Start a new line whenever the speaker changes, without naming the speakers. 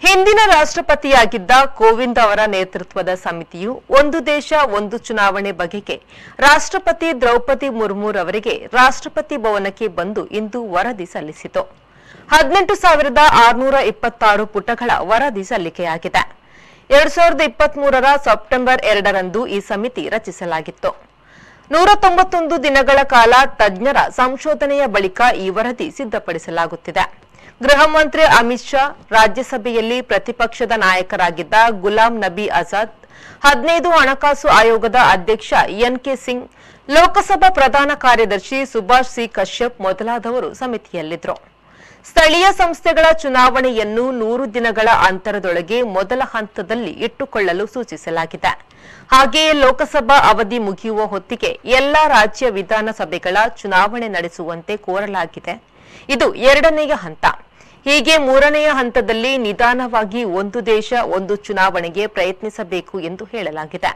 ಹಿಂದಿನ ರಾಷ್ಟ್ರಪತಿಯಾಗಿದ್ದ ಕೋವಿಂದ್ ಅವರ ನೇತೃತ್ವದ ಸಮಿತಿಯು ಒಂದು ದೇಶ ಒಂದು ಚುನಾವಣೆ ಬಗೆಗೆ ರಾಷ್ಟ್ರಪತಿ ದ್ರೌಪದಿ ಮುರ್ಮು ಅವರಿಗೆ ರಾಷ್ಟ್ರಪತಿ ಭವನಕ್ಕೆ ಬಂದು ಇಂದು ವರದಿ ಸಲ್ಲಿಸಿತು. 18,626 ಪುಟಗಳ ವರದಿ ಸಲ್ಲಿಕೆಯಾಗಿದೆ. 2023ರ ಸೆಪ್ಟೆಂಬರ್ 2ರಂದು ಈ ಸಮಿತಿ ರಚಿಸಲಾಗಿತ್ತು. 191 ದಿನಗಳ ಕಾಲ ತಜ್ಞರ ಸಂಶೋಧನೆಯ ಬಳಿಕ ಈ ವರದಿ ಸಿದ್ಧಪಡಿಸಲಾಗುತ್ತಿದೆ. ಗೃಹ ಮಂತ್ರಿ ಅಮಿತ್ ಶಾ, ರಾಜ್ಯಸಭೆಯಲ್ಲಿ ಪ್ರತಿಪಕ್ಷದ ನಾಯಕರಾಗಿದ್ದ ಗುಲಾಂ ನಬಿ ಆಜಾದ್, 15 ಹಣಕಾಸು ಆಯೋಗದ ಅಧ್ಯಕ್ಷ ಎನ್.ಕೆ. ಸಿಂಗ್, ಲೋಕಸಭಾ ಪ್ರಧಾನ ಕಾರ್ಯದರ್ಶಿ ಸುಭಾಷ್ ಸಿ ಕಶ್ಯಪ್ ಮೊದಲಾದವರು ಸಮಿತಿಯಲ್ಲಿದ್ದರು. ಸ್ಥಳೀಯ ಸಂಸ್ಥೆಗಳ ಚುನಾವಣೆಯನ್ನು 100 ದಿನಗಳ ಅಂತರದೊಳಗೆ ಮೊದಲ ಹಂತದಲ್ಲಿ ಇಟ್ಟುಕೊಳ್ಳಲು ಸೂಚಿಸಲಾಗಿದೆ. ಹಾಗೆಯೇ ಲೋಕಸಭಾ ಅವಧಿ ಮುಗಿಯುವ ಹೊತ್ತಿಗೆ ಎಲ್ಲಾ ರಾಜ್ಯ ವಿಧಾನಸಭೆಗಳ ಚುನಾವಣೆ ನಡೆಸುವಂತೆ ಕೋರಲಾಗಿದೆ. ಇದು 2ನೇ ಹಂತ. ಹೀಗೆ 3ನೇ ಹಂತದಲ್ಲಿ ನಿಧಾನವಾಗಿ ಒಂದು ದೇಶ ಒಂದು ಚುನಾವಣೆಗೆ ಪ್ರಯತ್ನಿಸಬೇಕು ಎಂದು ಹೇಳಲಾಗಿದೆ.